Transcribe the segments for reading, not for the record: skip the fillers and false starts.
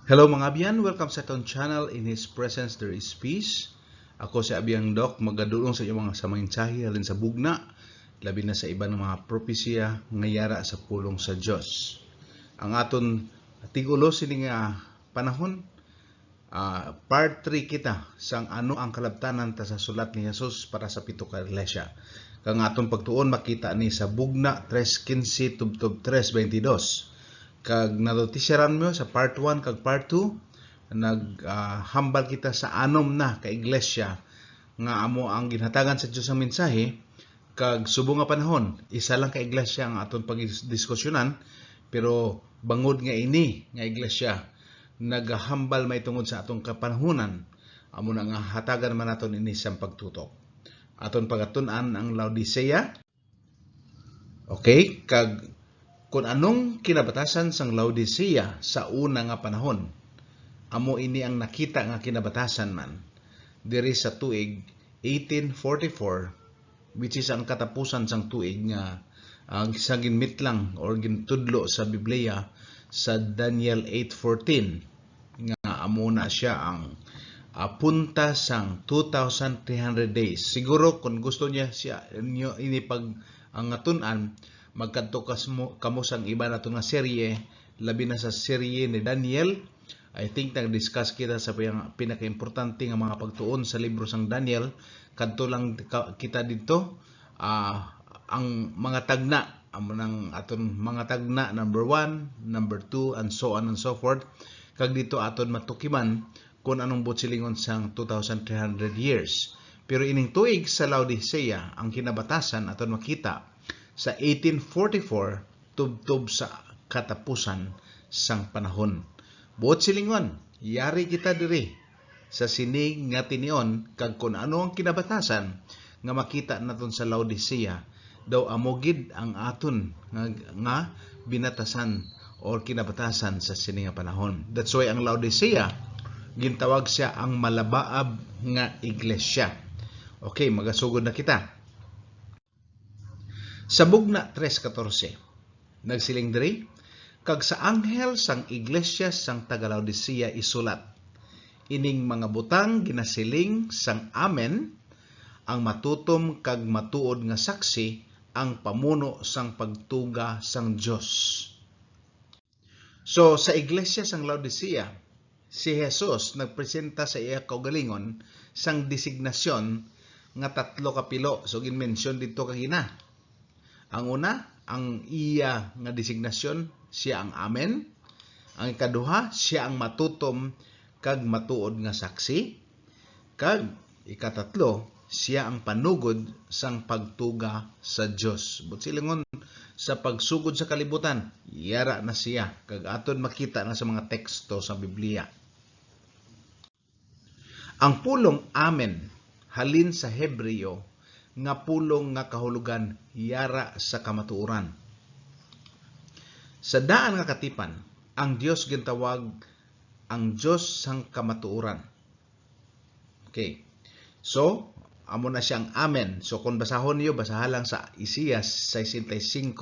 Hello mga abyan, welcome sa itong channel. In His presence there is peace. Ako si Abiyang Doc, magadulong sa iyong mga samanginsahi halin sa bugna, labi na sa iba ng mga propesya ngayara sa pulong sa Diyos. Ang aton tigulo sini nga panahon, part 3 kita sang ano ang kalabtanan ta sa sulat ni Jesus para sa pito ka iglesia. Kang aton pagtuon makita ni sa bugna 3:15 tubtob 3:22. Kag nadotisyaran mo sa part 1 kag part 2 naghambal kita sa anom na ka iglesia nga amo ang ginhatagan sa Dios ang mensahe. Kag subong nga panahon isa lang ka iglesia ang aton pagdiskusyonan, pero bangod nga ini nga iglesia naghambal may tungod sa atong kapanahunan, amo na nga hatagan man naton ini sa pagtutok. Aton pagatun-an ang Laodicea. Okay, kag kung anong kinabatasan sang Laodicea sa una nga panahon, amo ini ang nakita nga kinabatasan man diri sa tuig 1844, which is ang katapusan sang tuig nga ang sa ginmitlang or gintudlo sa Biblia sa Daniel 8:14 nga amo na siya ang punta sang 2,300 days. Siguro kung gusto niya siya inyo ini pag ang atun-an, magkadto kamo sang iba nato nga serye, labi na sa serye ni Daniel. I think nag-discuss kita sa pinaka-importante nga mga pagtuon sa libro sang Daniel. Kadto lang kita dito ang mga tagna, ng aton mga tagna number 1, number 2, and so on and so forth. Kag dito aton matukiman kung anong butsilingon sang 2,300 years. Pero ining tuig sa Laodicea, ang kinabatasan aton makita sa 1844 tubtob sa katapusan sang panahon. Buot silingon, yari kita diri sa sining nga tinion kag kun ano ang kinabatasan nga makita naton sa Laodicea, daw amogid ang aton nga binatasan or kinabatasan sa sining nga panahon. That's why ang Laodicea gintawag siya ang malabaab nga iglesia. Okay, magasugod na kita. Sa bugna 3:14, nagsiling diri, kag sa anghel sang iglesia sang taga Laodicea isulat, ining mga butang ginasiling sang Amen, ang matutom kag matuod nga saksi, ang pamuno sang pagtuga sang Dios. So sa iglesia sang Laodicea, si Jesus nagpresenta sa iya kaugalingon sang designasyon nga 3 kapilo. So ginmention dito kagina. Ang una, ang iya nga designasyon, siya ang Amen. Ang ikaduha, siya ang matutom kag matuod nga saksi. Kag ikatatlo, siya ang panugod sang pagtuga sa Dios. Butsilingon sa pagsugod sa kalibutan, yara na siya. Kag aton makita na sa mga teksto sa Biblia. Ang pulong Amen halin sa Hebreo nga pulong nga kahulugan yara sa kamatuoran. Sa daan nga katipan, ang Dios gintawag ang Dios sang kamatuoran. Okay. So, amo na siyang Amen. So kung basahon niyo, basahan lang sa Isias 65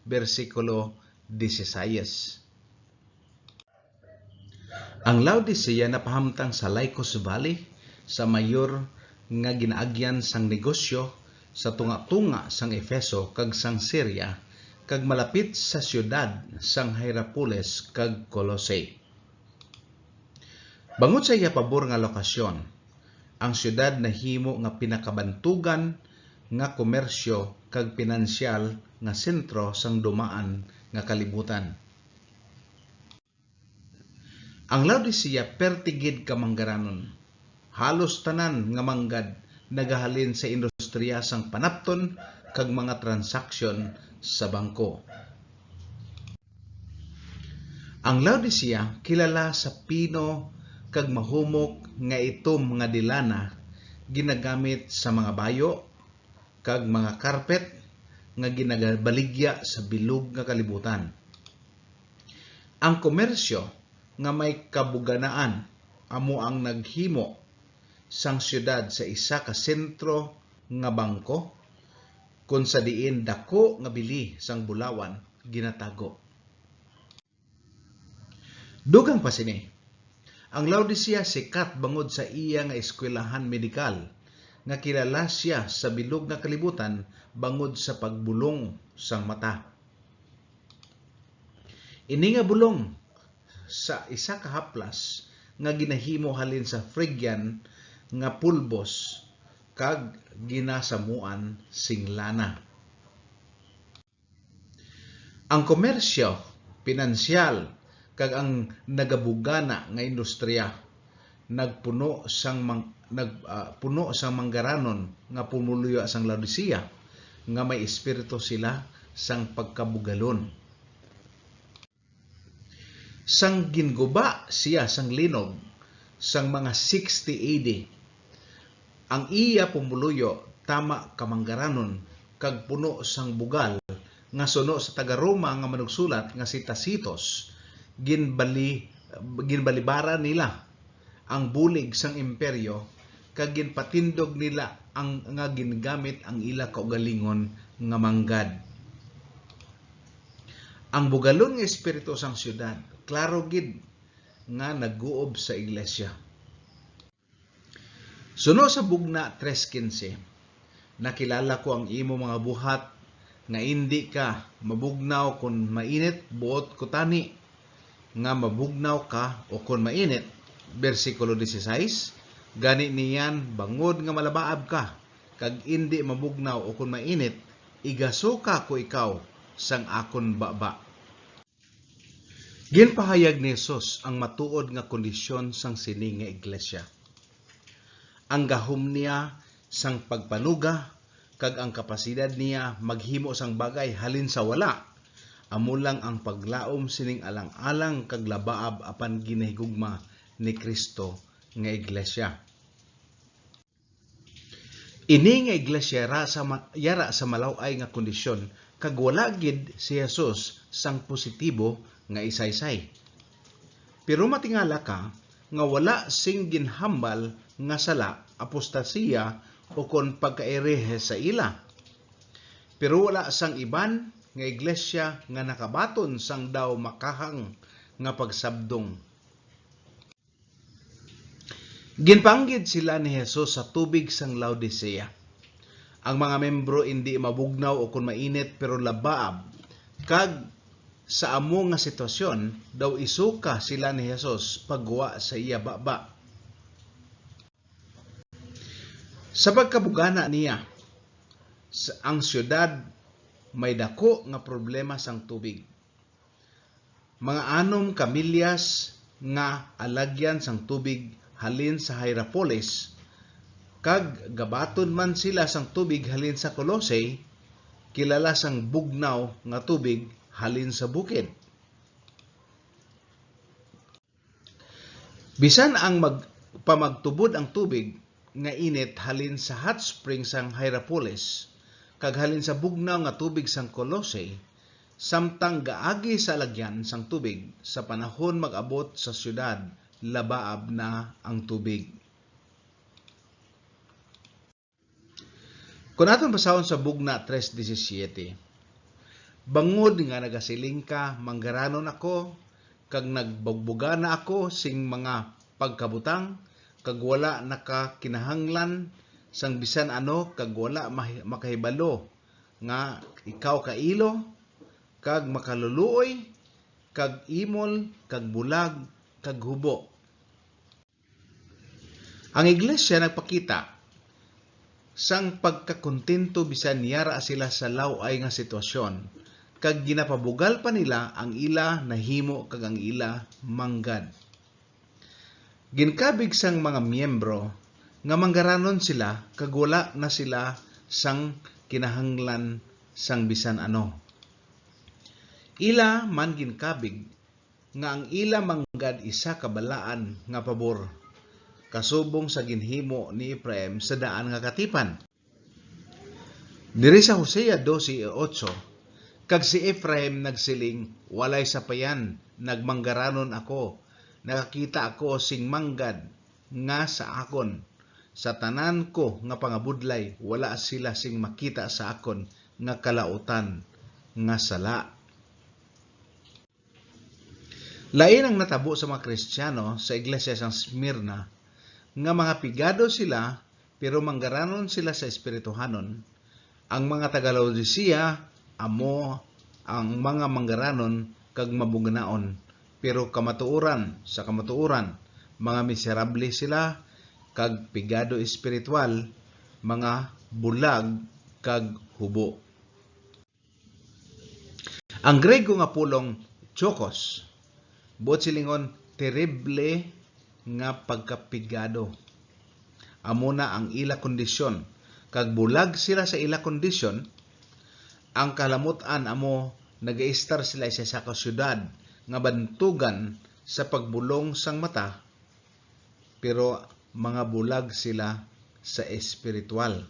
versikulo 16. Ang Laodicea napahamtang sa Lycus Valley sa mayor nga ginaagyan sang negosyo sa tunga-tunga sang Efeso kag sang Syria, kag malapit sa siyudad sang Hierapolis kag Colossae. Bangod sa iya pabor nga lokasyon, ang siyudad nahimo nga pinakabantugan nga komersyo kag pinansyal nga sentro sang dumaan nga kalibutan. Ang Laodicea pertigid ka manggaranon. Halos tanan nga manggad nagahalin sa industriya sang panapton kag mga transaksyon sa bangko. Ang Laodicea kilala sa pino kag mahumok nga itom nga dilana ginagamit sa mga bayo kag mga karpet nga ginagabaligya sa bilog nga kalibutan. Ang komersyo nga may kabuganaan amo ang naghimo sang siyudad sa isa ka sentro nga bangko, kung sa diin dako nga bili sang bulawan ginatago. Dugang pa sini, Ang Laodicea sikat bangod sa iya nga eskwelahan medikal, nga kilala siya sa bilog nga kalibutan bangod sa pagbulong sang mata. Ini nga bulong sa isa ka haplas nga ginahimo halin sa Phrygian nga pulbos kag ginasamuan sing lana. Ang komersyo, pinansyal, kag ang nagabugana nga industriya puno sang manggaranon nga pumuluyo sang Laodicea nga may espiritu sila sang pagkabugalon. Sang ginguba siya sang linog sang mga 60 AD, ang iya pumuluyo tama kamanggaranon kag puno sang bugal nga suno sa taga-Roma nga manugsulat nga si Tacitus, ginbalibara nila ang bulig sang imperyo kag ginpatindog nila ang nga gingamit ang ila kaugalingon nga manggad. Ang bugalon nga espiritu sang syudad klaro gid nga naguob sa iglesia. Suno sa Bugna 3:15, nakilala ko ang imo mga buhat nga hindi ka mabugnaw kung mainit buot kutani nga mabugnaw ka o kung mainit. Versikulo 16, gani niyan bangod nga malabaab ka kag hindi mabugnaw o kung mainit, igasuka ko ikaw sang akon baba. Ginpahayag ni Jesus ang matuod nga kondisyon sang sini nga iglesia. Ang gahom niya sang pagpanuga kag ang kapasidad niya maghimo sang bagay halin sa wala, amo lang ang paglaom sining alang-alang kag labaab apan ginahigugma ni Kristo nga iglesia. Ini nga iglesia yara sa malaw-ay nga kondisyon kag wala gid si Jesus sang positibo nga isaysay. Pero matingala ka nga wala sing ginhambal nga sala, apostasiya o kon pagkaerehe sa ila. Pero wala sang iban nga iglesia nga nakabaton sang daw makahang nga pagsabdong. Ginpanggid sila ni Jesus sa tubig sang Laodicea. Ang mga membro hindi mabugnaw o kung mainit pero labaab, kag sa amo nga sitwasyon daw isuka sila ni Jesus pagwa sa iya baba. Sa pagkabugana niya, ang syudad may dako nga problema sang tubig. Mga anom kamilyas nga alagyan sang tubig halin sa Hierapolis, kag gabaton man sila sang tubig halin sa Colossae, kilala sang bugnaw nga tubig halin sa bukid. Bisan ang pamagtubod ang tubig nga init halin sa hot spring sang Hierapolis, kag halin sa bugnaw nga tubig sang Colossae, samtang gaagi sa lagyan sang tubig sa panahon mag-abot sa syudad, labaab na ang tubig. Kung atong basahon sa Bugna 3:17, bangod nga nagasiling ka, manggaranon ako, kag nagbugbugana ako sing mga pagkabutang, kag wala nakakinahanglan sang bisan ano, kag wala makahibalo nga ikaw kailo, kag makaluluoy, kag imol, kag bulag, kag hubo. Ang iglesia nagpakita sang pagkakontento bisan yara sila sa law-ay nga sitwasyon, kag ginapabugal pa nila ang ila nahimo kag ang ila manggad. Ginkabig sang mga miyembro nga manggaranon sila kag wala na sila sang kinahanglan sang bisan ano. Ila man ginkabig nga ang ila manggad isa kabalaan nga pabor, kasubong sa ginhimo ni Ephraim sa daan nga katipan. Diri sa Hosea 12:8, kag si Ephraim nagsiling, walay sapayan, nagmanggaranon ako, nakakita ako sing manggad nga sa akon. Sa tanan ko nga pangabudlay, wala sila sing makita sa akon nga kalautan nga sala. Lain ang natabo sa mga Kristiyano sa iglesia sang Smyrna nga mga pigado sila pero manggaranon sila sa espirituhanon. Ang mga taga Laodicea amo ang mga manggaranon kag mabugnaon pero sa kamatuoran mga miserable sila kag pigado espiritual, mga bulag kag hubo. Ang Grego nga pulong chokos, buot silingon terrible nga pagkapigado. Amo na ang ila kondisyon, kag bulag sila sa ila kondisyon. Ang kalamutan amo nagaistar sila sa saka syudad nga bantugan sa pagbulong sang mata, pero mga bulag sila sa espiritual.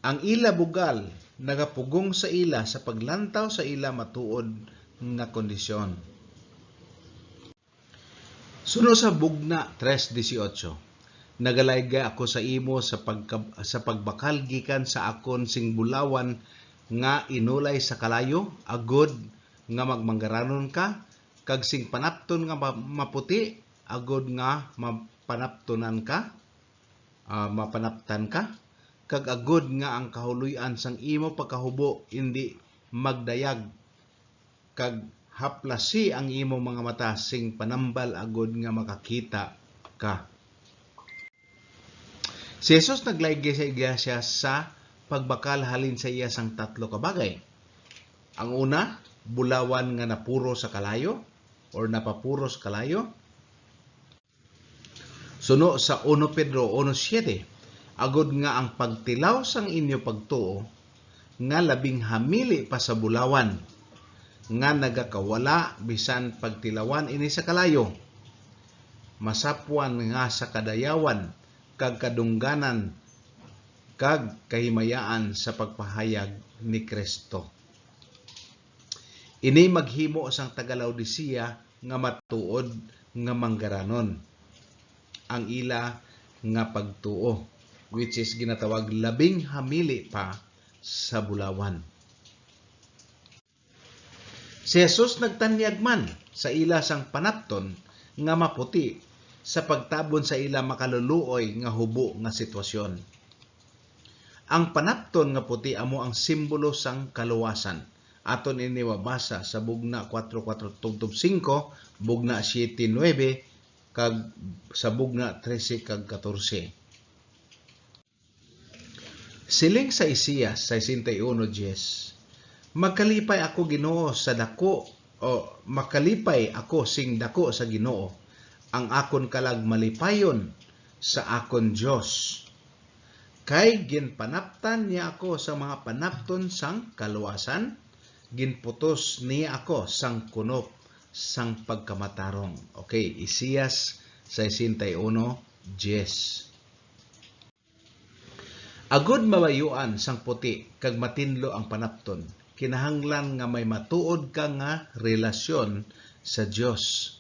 Ang ila bugal nagapugong sa ila sa paglantaw sa ila matuod nga kondisyon. Suno sa Bugna 3:18, nagalayga ako sa imo sa pagbakal gikan sa akon sing bulawan nga inulay sa kalayo, agod nga magmanggaranon ka, kag sing panapton nga maputi, agod nga mapanaptan ka, kag agod nga ang kahuluy-an sang imo pagkahubo hindi magdayag, kag haplasi ang imo mga mata sing panambal agod nga makakita ka. Si Jesus naglaygi sa iglesia sa pagbakal halin sa iya sang tatlo ka bagay. Ang una, bulawan nga napuro sa kalayo or napapuro sa kalayo. Suno sa 1 Pedro 1:7, agod nga ang pagtilaw sang inyo pagtuo nga labing hamili pa sa bulawan nga nagakawala bisan pagtilawan ini sa kalayo, masapwan nga sa kadayawan kag kadungganan kag kahimayaan sa pagpahayag ni Kristo. Ini maghimo sang taga Laodicea nga matuod nga manggaranon ang ila nga pagtuo, which is ginatawag labing hamili pa sa bulawan. Si Jesus nagtanyag man sa ila sang panapton nga maputi sa pagtabon sa ila makaluluoy nga hubo nga sitwasyon. Ang panapton nga puti amo ang simbolo sang kaluwasan. Aton ini mabasa sa Bugna 4:4-5, Bugna 7:9, kag sa Bugna 13:14. Siling sa Isaias 61:10, makalipay ako Ginoo sa dako, o makalipay ako sing dako sa Ginoo, ang akon kalag malipayon sa akon Dios. Kay ginpanaptan niya ako sa mga panapton sang kaluwasan, ginputos niya ako sang kunop sang pagkamatarong. Okay, Isaias 61:10. Agod mabayuan sang puti kag matinlo ang panapton, kinahanglan nga may matuod ka nga relasyon sa Dios.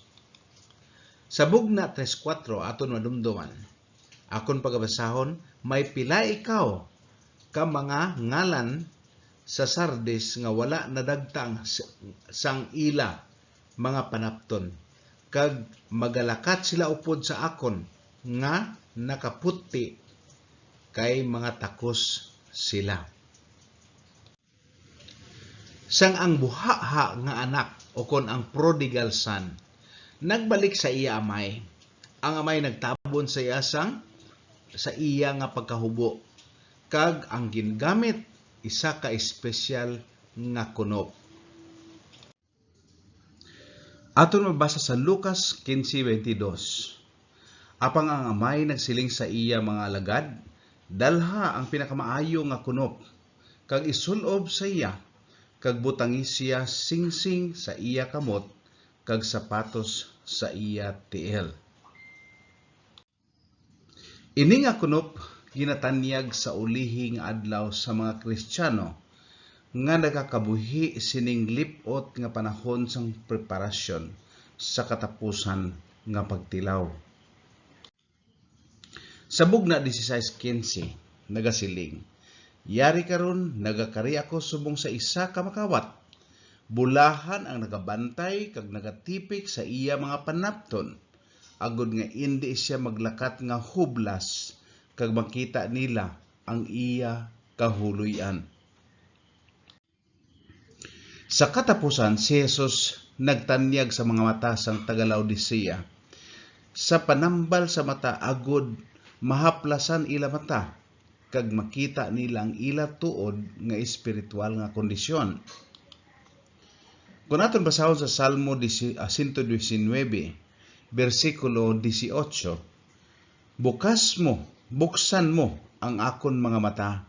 Sa Bugna 3:4 aton madumduman, akon pagabasahon, may pila ikaw ka mga ngalan sa Sardis nga wala nadagtang sang ila mga panapton, kag magalakat sila upod sa akon nga nakaputi kay mga takos sila. Sang ang buhaha nga anak o kon ang prodigal son nagbalik sa iya amay, ang amay nagtabon sa iya sa iya nga pagkahubo, kag ang gingamit isa ka espesyal nga kunop. Aton mabasa sa Lucas 15:22. Apang ang amay nagsiling sa iya mga alagad, dalha ang pinakamaayo nga kunop, kag isulob sa iya, kag butangi siya singsing sa iya kamot, kag sapatos sa iya tiil. Ini nga kunop ginatanyag sa ulihing adlaw sa mga Kristiyano nga nagakabuhi sining lipot nga panahon sang preparasyon sa katapusan nga pagtilaw. Sa Bugna 16:15 nagasiling, yari karon nagakari ako subong sa isa ka makawat, Bulahan ang nagabantay kag nagatipik sa iya mga panapton, agud nga indi siya maglakat nga hublas kag makita nila ang iya kahuluy-an. Sa katapusan, si Jesus nagtanyag sa mga mata sang taga-Laodicea. Sa panambal sa mata agud mahaplasan ila mata kag makita nila ang ila tuod nga espiritual nga kondisyon. Kung aton basahon sa Salmo 119, versikulo 18, buksan mo ang akon mga mata,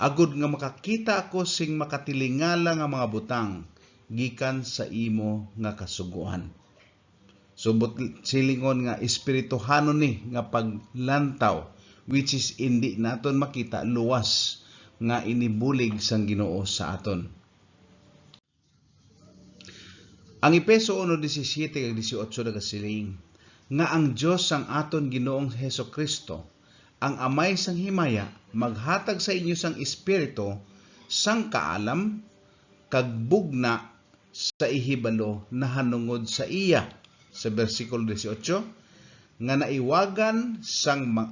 agud nga makakita ako sing makatilingala nga mga butang, gikan sa imo nga kasuguan. Subot silingon nga espirituhanon ni nga paglantaw, which is indi naton makita luwas nga inibulig sang Ginoo sa aton. Ang Efeso 1:17 ug 18 nagasiling nga ang Dios sang aton Ginoong Hesukristo, ang Amay sang himaya, maghatag sa inyo sang espiritu sang kaalam kag bugna sa ihibalo nahanungod sa iya. Sa versikulo 18, nga naiwagan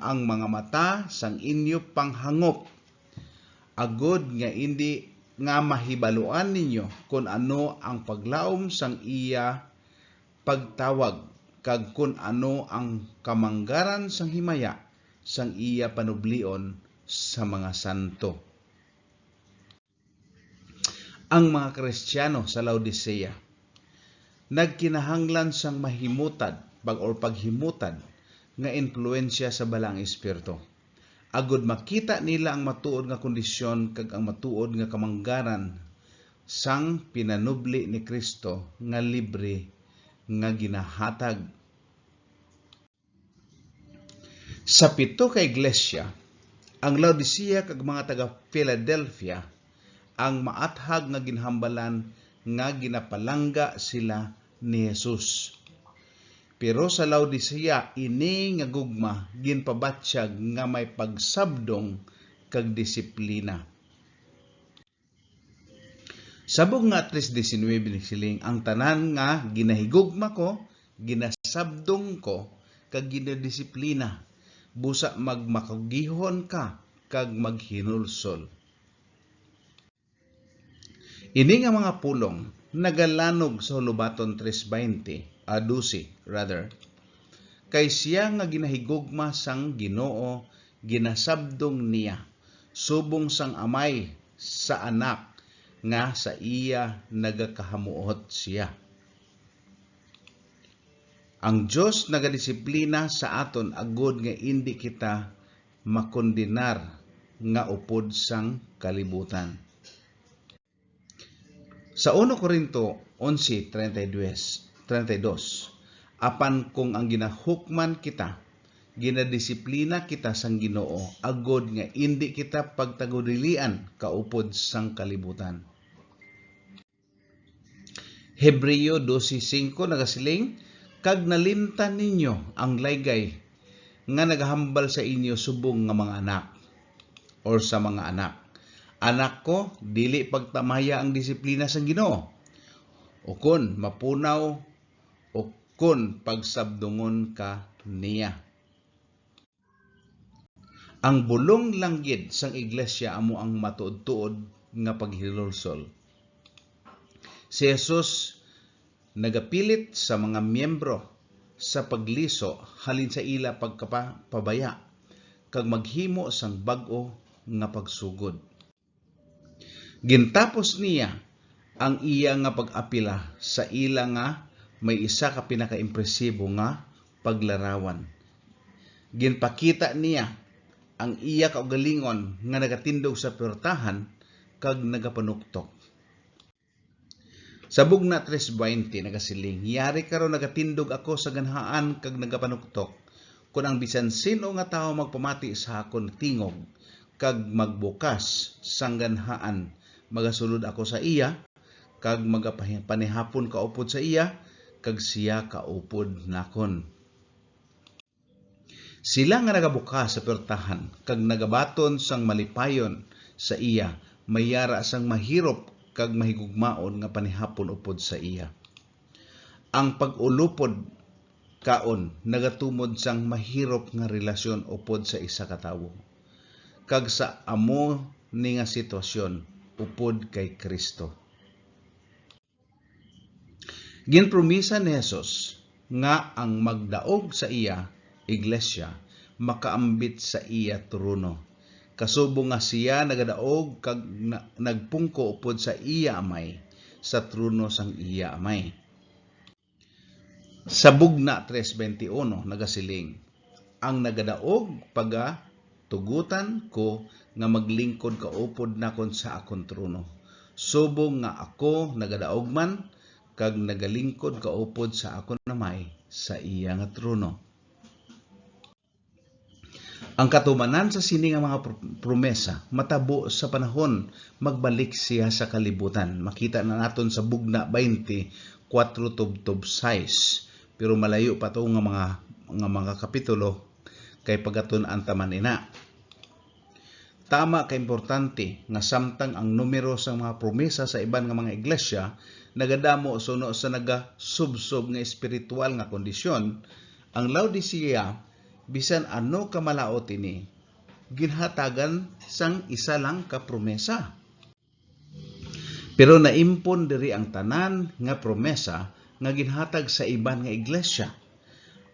ang mga mata sang inyo panghangop, agud nga indi nga mahibaluan ninyo kung ano ang paglaom sang iya pagtawag, kag kung ano ang kamanggaran sang himaya sang iya panublion sa mga santo. Ang mga Kristiyano sa Laodicea nagkinahanglan sang mahimutad paghimutad nga influensya sa balang espiritu, agud makita nila ang matuod nga kondisyon kag ang matuod nga kamanggaran sang pinanubli ni Kristo nga libre nga ginahatag. Sa 7 ka iglesia, ang Laodicea kag mga taga Philadelphia, ang maathag nga ginhambalan nga ginapalangga sila ni Jesus. Pero sa Laodicea, ini nga gugma ginpabatsyag nga may pagsabdong kag disiplina. Sabog nga 3:19 siling, ang tanan nga ginahigugma ko, ginasabdong ko, kag ginadisiplina, busa magmakagihon ka kag maghinulsol. Ini nga mga pulong nagalanog sa Hulubaton 3:12 kay siya nga ginahigugma sang Ginoo, ginasabdong niya, subong sang amay sa anak nga sa iya nagakahamuot siya. Ang Dios nagadisiplina sa aton agud nga indi kita makondenar nga upod sang kalibutan. Sa 1 Corinto 11:32, apan kung ang ginahukman kita, ginadisiplina kita sang Ginoo, agod nga indi kita pagtagudilian kaupod sang kalibutan. Hebreo 12:5 nagasiling, kag nalimtan ninyo ang laygay nga naghambal sa inyo subong nga mga anak, or sa mga anak. Anak ko, dili pagtamaya ang disiplina sang Ginoo, o kun mapunaw, o kun pagsabdungon ka niya. Ang bulong langgid sang iglesia amo ang matuod-tuod nga paghilulsol. Si Jesus nagapilit sa mga miyembro sa pagliso halin sa ila pagkapabaya kag maghimo sang bag-o nga pagsugod. Gintapos niya ang iya nga pag-apila sa ila nga may isa ka pinakaimpresibo nga paglarawan. Ginpakita niya ang iya kaugalingon nga nagatindog sa puwertahan kag nagapanuktok. Sa bugna 3:20 nagasiling, yari karon nagatindog ako sa ganhaan kag nagapanuktok, kun ang bisan sino nga tawo magpamati sa akon tingog kag magbukas sang ganhaan, magasulod ako sa iya kag magapanihapon kaupod sa iya kag siya kaupod nakon. Sila nga nagabukas sa puwertahan kag nagabaton sang malipayon sa iya, mayara sang mahirop kag mahigugmaon nga panihapon upod sa iya. Ang pag-ulupod kaon nagatumod sang mahirop nga relasyon upod sa isa ka tawo. Kag sa amo ni nga sitwasyon upod kay Kristo. Ginpromisa ni Jesus nga ang magdaog sa iya iglesia makaambit sa iya trono. Kasubong nga siya nagadaog kag nagpungko upod sa iya amay sa trono sang iya amay. Sa Bugna 3:21 nagasiling, ang nagadaog tugutan ko nga maglingkod kaupod nakon sa akon trono. Subong nga ako nagadaog man kag nagalingkod kaupod sa akon amay sa iya nga trono. Ang katumanan sa sini nga mga promesa matabo sa panahon magbalik siya sa kalibutan. Makita na naton sa Bugna 20:4 tubtob 6. Pero malayo pa to nga mga kapitulo kay pagatun-an taman ina. Tama ka importante nga samtang ang numero sa mga promesa sa iban nga mga iglesia nagadamo suno sa nagasubsob nga espiritual nga kondisyon, ang Laodicea bisan ano ka malaot ini ginhatagan sang isa lang ka promesa. Pero naimpon diri ang tanan nga promesa nga ginhatag sa iban nga iglesia.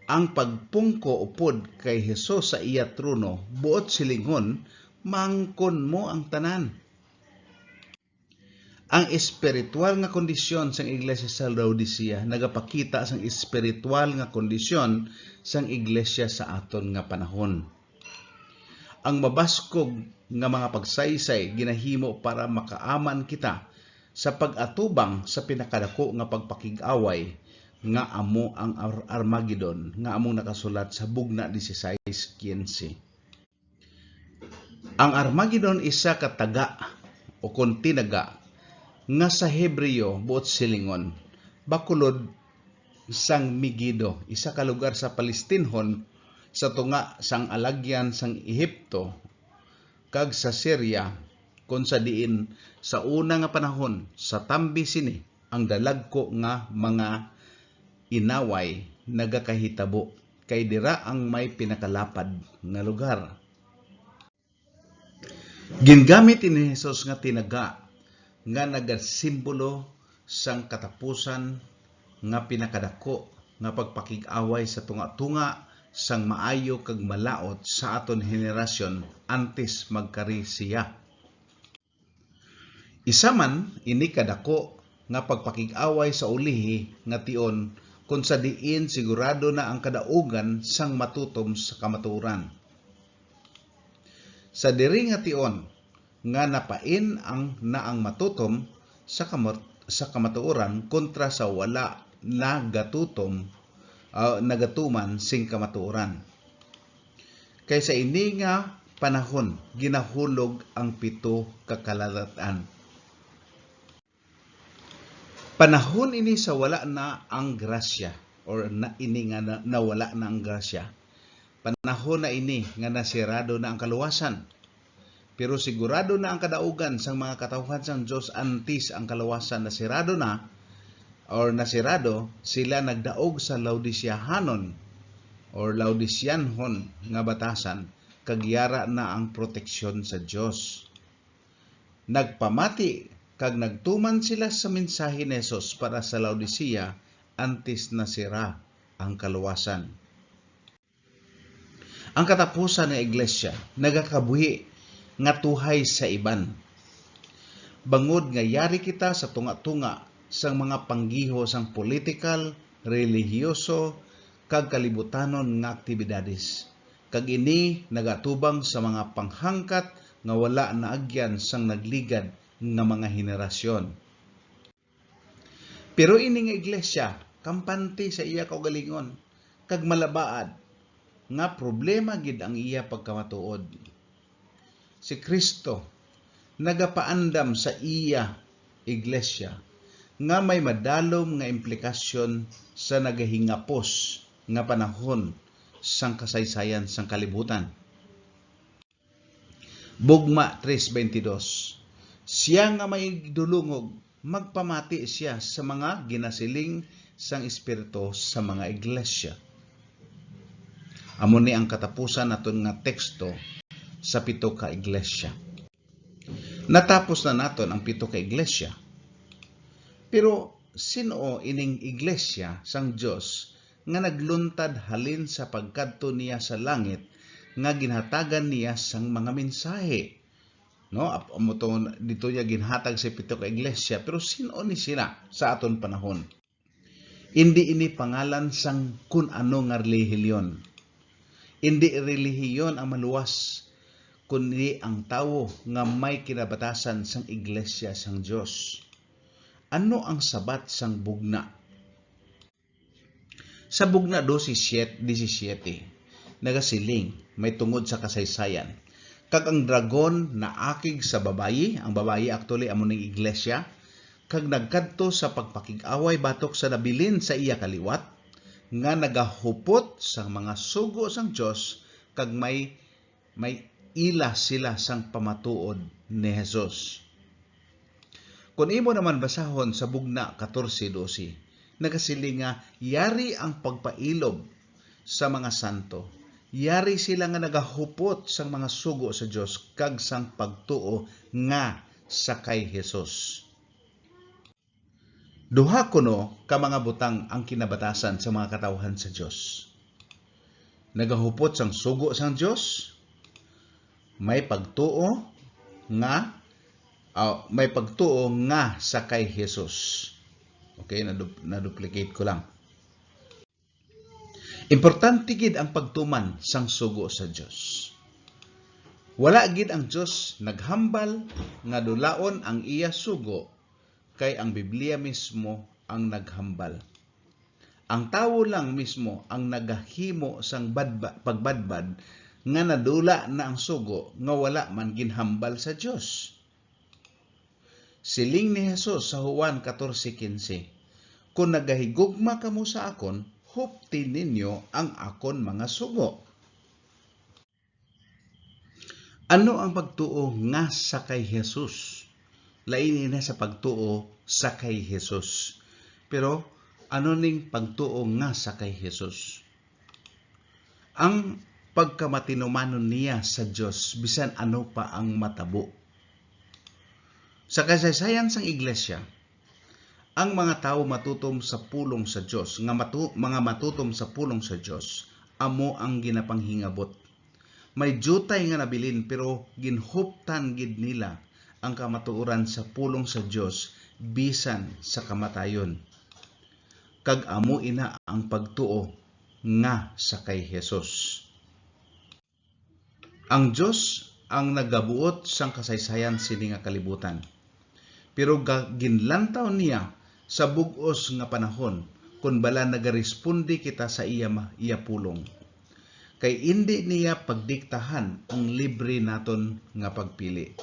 Ang pagpungko upod kay Hesus sa iya trono buot silingon mangkon mo ang tanan. Ang espiritual nga kondisyon sang iglesia sa Laodicea nagapakita sang espiritual nga kondisyon sang iglesia sa aton nga panahon. Ang mabaskog nga mga pagsaysay ginahimo para makaaman kita sa pag-atubang sa pinakadako nga pagpakig-away nga amo ang Armageddon nga among nakasulat sa Bugna 16:15. Ang Armageddon isa ka taga o kontinaga nga sa Hebreo buot silingon bakulod sang Megiddo, isa ka lugar sa Palestinhon sa tunga sang alagyan sang Ehipto kag sa Syria kon sa diin sa una nga panahon sa tambi sini ang dalagko nga mga inaway nagakahitabo kay dira ang may pinakalapad nga lugar. Gingamit ni Jesus nga tinaga nga nagasimbolo sang katapusan nga pinakadako nga pagpakig-away sa tunga-tunga sang maayo kag malaot sa aton henerasyon antes magkari siya. Isa man ini kadako nga pagpakig-away sa ulihi nga tion kung sa diin sigurado na ang kadaugan sang matutom sa kamatuoran. Sa diri nga tion nga napain ang naang matutom sa kamatuoran kontra sa wala nagatuman sing kamatuoran. Kaysa ini nga panahon ginahulog ang 7 kakalatan. Panahon ini sa wala na ang grasya or na ini nga nawala na ang grasya. Panahon na ini nga nasirado na ang kaluwasan. Pero sigurado na ang kadaugan sang mga katawhan sang Dios antes ang kaluwasan nasirado na or nasirado, sila nagdaog sa Laodiceahanon or Laodiceanhon nga batasan kagyara na ang proteksyon sa Dios. Nagpamati kag nagtuman sila sa mensahe ni Jesus para sa Laodicea antes nasira ang kaluwasan. Ang katapusan ng iglesia nagakabuhi nga tuhay sa iban. Bangod nga yari kita sa tunga-tunga sang mga panggiho sang political, relihiyoso, kag kalibutanon nga aktibidades. Kag ini nagatubang sa mga panghangkat nga wala na agyan sang nagligad nga mga henerasyon. Pero ini nga iglesia kampante sa iya kaugalingon kag malabaad nga problema gid ang iya pagkamatuod. Si Kristo nagapaandam sa iya iglesia nga may madalom nga implikasyon sa nagahingapos nga panahon sang kasaysayan sang kalibutan. Bugma 3:22 Siya nga may dulungog, magpamati siya sa mga ginasiling sang Espiritu sa mga iglesia. Amo ni ang katapusan naton nga teksto sa 7 ka iglesia. Natapos na naton ang 7 ka iglesia. Pero sino ining iglesia sang Dios nga nagluntad halin sa pagkadto niya sa langit nga ginhatagan niya sang mga mensahe? No, dito niya ginhatag sa 7 ka iglesia, pero sino ni sila sa aton panahon? Hindi ini pangalan sang kun ano nga relihiyon. Hindi relihiyon ang maluwas, kundi ang tawo nga may kinabatasan sang iglesia sang Dios. Ano ang sabat sang bugna? Sa bugna 12:17, nagasiling may tungod sa kasaysayan. Kag ang dragon naakig sa babayi, ang babayi actually amo ning iglesia, kag nagkadto sa pagpakig-away batok sa nabilin sa iya kaliwat, nga nagahupot sa mga sugo sang Dios, kag may ila sila sang pamatuod ni Jesus. Kung imo naman basahon sa bugna 14:12, nagasiling nga yari ang pagpailob sa mga santo. Yari sila nga nagahupot sang mga sugo sa Dios kag sang pagtuo nga sa kay Jesus. Duha kuno ka mga butang ang kinabatasan sa mga katawhan sa Dios. Nagahupot sang sugo sang Dios, may pagtuo nga sa kay Jesus. Okay, na-duplicate ko lang. Importante gid ang pagtuman sang sugo sa Dios. Wala gid ang Dios naghambal nga dulaon ang iya sugo, kay ang Biblia mismo ang naghambal. Ang tawo lang mismo ang nagahimo sang pagbadbad nga nadula na ang sugo nga wala man ginhambal sa Dios. Siling ni Jesus sa Juan 14:15, kung nagahigugma kamo sa akon, huptin ninyo ang akon mga sugo. Ano ang pagtuo nga sa kay Jesus? Lain na sa pagtuo sa kay Jesus. Pero ano ning pagtuo nga sa kay Jesus? Ang pagkamatinumanon niya sa Dios bisan ano pa ang matabo. Sa kasaysayan sang iglesia, ang mga tao matutom sa pulong sa Dios, mga matutom sa pulong sa Dios, amo ang ginapanghingabot. May jutay nga nabilin pero ginhuptan gid nila ang kamatuoran sa pulong sa Dios bisan sa kamatayon. Kag amo ina ang pagtuo nga sa kay Jesus. Ang Dios ang nagabuot sang kasaysayan sini nga kalibutan. Pero ginlantaw niya sa bug-os nga panahon kung bala nagaresponde kita sa iya pulong. Kay hindi niya pagdiktahan ang libre naton nga pagpili.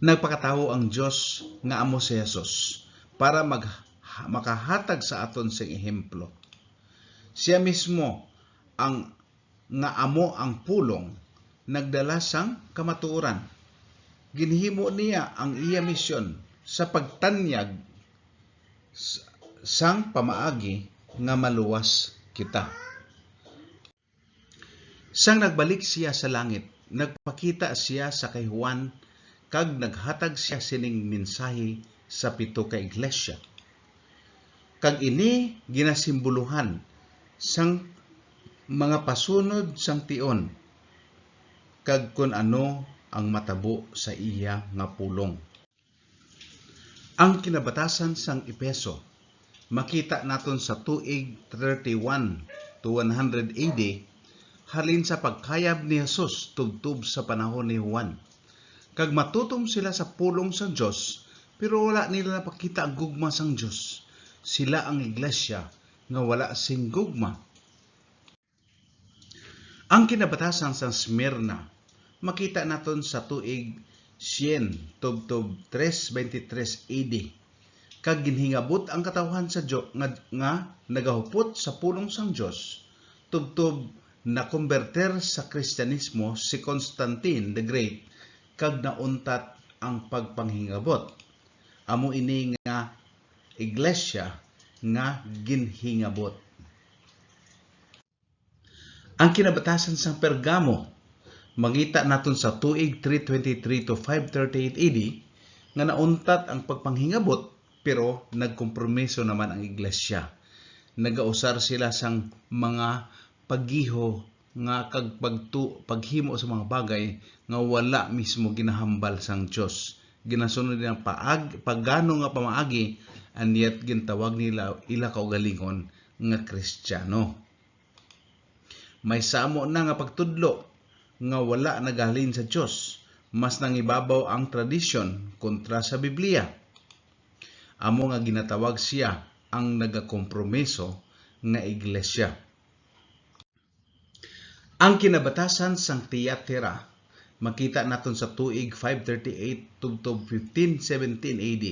Nagpakatawo ang Dios nga amo si Jesus para makahatag sa aton sing ehemplo. Siya mismo ang nga amo ang pulong, nagdala sang kamatuoran. Ginhimo niya ang iya misyon sa pagtanyag sang pamaagi nga maluwas kita. Sang nagbalik siya sa langit, nagpakita siya sa kay Juan kag naghatag siya sining mensahe sa 7 ka iglesia. Kag ini ginasimboluhan sang mga pasunod sang tion kag kun ano ang matabo sa iya nga pulong. Ang kinabatasan sang Epeso makita naton sa tuig 31 to 100 AD halin sa pagkayab ni Jesus tubtub sa panahon ni Juan. Kag matutom sila sa pulong sang Dios pero wala nila napakita ang gugma sang Dios. Sila ang iglesia nga wala sing gugma. Ang kinabatasan sang Smyrna makita naton sa tuig 100 tubtub 323 AD. Kag ginhingabot ang katawhan sa Dios nga nagahupot sa pulong sang Dios. Tubtub na konverter sa Kristyanismo si Constantine the Great kag nauntat ang pagpanghingabot. Amo ini nga iglesia nga ginhingabot. Ang kinabatasan sa Pergamo, mangita naton sa tuig 323 to 538 AD nga nauntat ang pagpanghingabot pero nagkompromiso naman ang iglesia. Nagausar sila sang mga paggiho nga kag paghimo sa mga bagay nga wala mismo ginahambal sang Dios. Ginasunod nilang pagano nga pamaagi, and yet gintawag nila ila kaugalingon nga Kristiyano. May samo na nga pagtudlo nga wala nagahalin sa Dios, mas nangibabaw ang tradisyon kontra sa Biblia. Amo nga ginatawag siya ang nagakompromiso nga iglesia. Ang kinabatasan sang Thyatira, makita naton sa tuig 538 tubtob 1517 AD,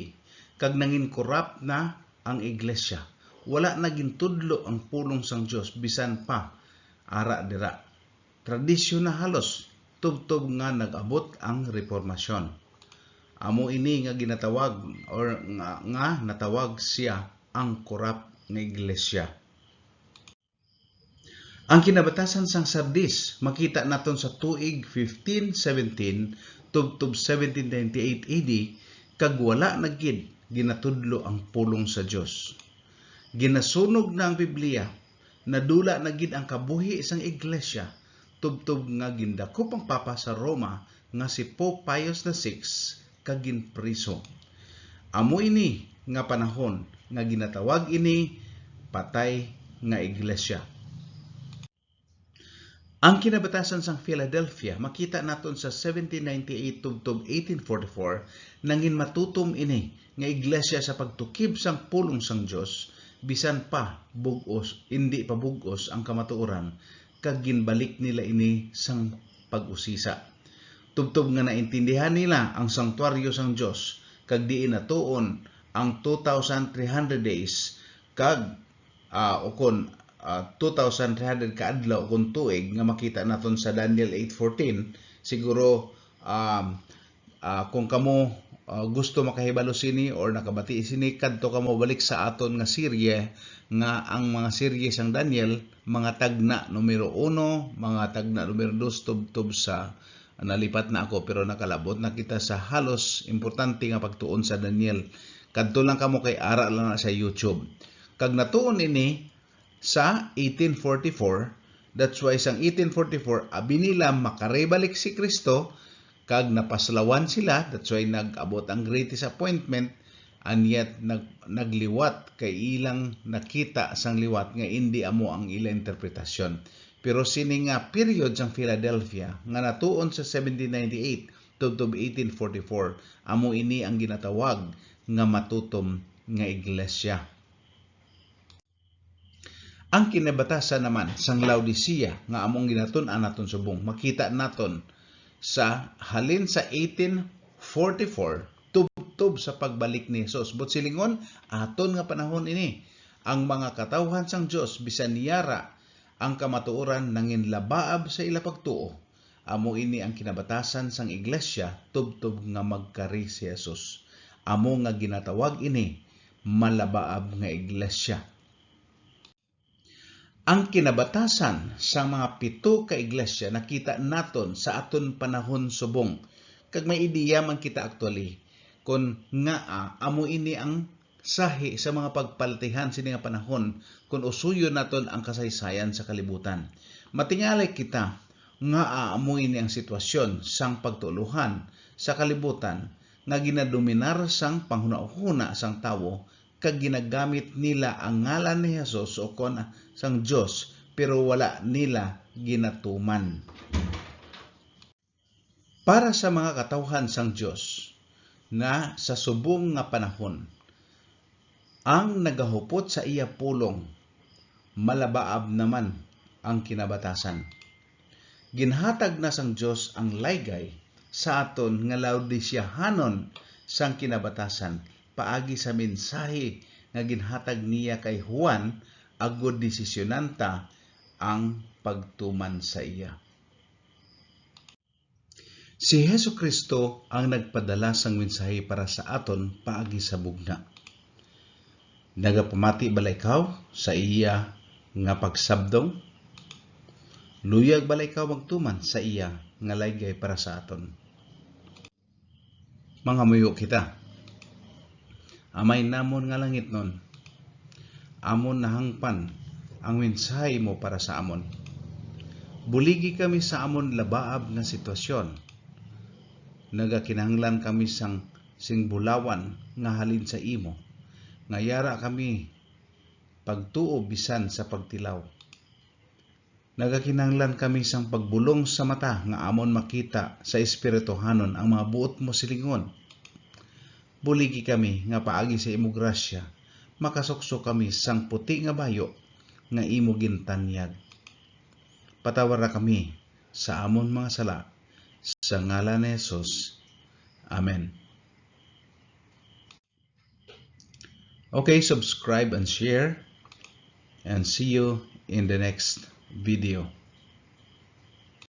kag nangin korrupt na ang iglesia. Wala naging tudlo ang pulong sang Dios bisan pa ara dira. Tradisyon na halos tubtob nga nag-abot ang reformasyon. Amo ini nga ginatawag or nga natawag siya ang korrupt nga iglesia. Ang kinabatasan sang Sardis, makita naton sa tuig 1517 tubtob 1798 AD, kag wala na gid ginatudlo ang pulong sa Dios. Ginasunog na ang Biblia, nadula na gid ang kabuhi sang iglesia, tubtob nga gindakop ang Papa sa Roma nga si Pope Pius VI kag ginpriso. Amo ini nga panahon nga ginatawag ini patay nga iglesia. Ang kinabatasan sang Philadelphia, makita naton sa 1798 tubtob 1844, nangin matutom ini nga iglesia sa pagtukib sang pulong sang Dios, bisan pa bugos, hindi pa bugos ang kamatuoran, kag ginbalik nila ini sang pag-usisa. Tubtob nga naintindihan nila ang sanktuaryo sang Dios, kag diin natuon ang 2,300 days kag 2,300 kaadlaw kung tuig nga makita naton sa Daniel 8:14. Siguro kung kamo gusto makahibalo sini or nakabati sini, kadto kamo balik sa aton nga serye nga ang mga serye sang Daniel, mga tagna numero 1, mga tagna numero 2 tubtob sa nalipat na ako pero nakalabot na kita sa halos importante nga pagtuon sa Daniel. Kadto lang kamo kay ara lang na sa YouTube. Kag natuon ini sa 1844, that's why sang 1844 abi nila makaribalik si Kristo kag napaslawan sila, that's why nag-abot ang great disappointment, and yet nagliwat kay ilang nakita sang liwat nga hindi amo ang ilang interpretasyon. Pero sini nga period sang Philadelphia nga natuon sa 1798 tubtob 1844, amo ini ang ginatawag nga matutom nga iglesia. Ang kinabatasan naman sang Laodicea nga among ginatun-an naton subong, makita naton sa halin sa 1844 tubtob sa pagbalik ni Jesus. But silingon aton nga panahon ini, ang mga katawhan sang Dios bisan niyara ang kamatuoran nangin labaab sa ila pagtuo. Amo ini ang kinabatasan sang iglesia tubtob nga magkari si Jesus. Amo nga ginatawag ini malabaab nga iglesia. Ang kinabatasan sa mga 7 ka iglesia nakita naton sa aton panahon subong. Kag may ideya man kita actually kung nga amo ini ang sahi sa mga pagpaltihan sini nga panahon kung usuyo naton ang kasaysayan sa kalibutan. Matingalay kita nga amo ini ang sitwasyon sang pagtuluhan sa kalibutan nga ginadominar sang panghuna-huna sang tawo, kag ginagamit nila ang ngalan ni Jesus o kon sang Dios pero wala nila ginatuman. Para sa mga katawhan sang Dios na sa subong nga panahon, ang nagahupot sa iya pulong, malabaab naman ang kinabatasan. Ginhatag na sang Dios ang laygay sa aton nga Laodiceahanon sang kinabatasan, paagi sa mensahe nga ginhatag niya kay Juan, agud desisyonanta ang pagtuman sa iya. Si Hesu Kristo ang nagpadala sang mensahe para sa aton paagi sa bugna. Nagapamati bala ikaw sa iya nga pagsabdong? Luyag bala ikaw magtuman sa iya nga laygay para sa aton? Mga muyo kita. Amay namon nga langit nun. Amon nahangpan ang mensahe mo para sa amon. Buligi kami sa amon labaab nga sitwasyon. Nagakinahanglan kami sang singbulawan nga halin sa imo. Ngayara kami pagtuo bisan sa pagtilaw. Nagakinahanglan kami sang pagbulong sa mata nga amon makita sa espirituhanon ang mga buot mo silingon. Buligi kami nga paagi sa imo grasya, makasukso kami sang puti nga bayo nga imo gintanyag. Patawara kami sa amon mga sala sa ngalan ni Jesus. Amen. Okay, subscribe and share, and see you in the next video.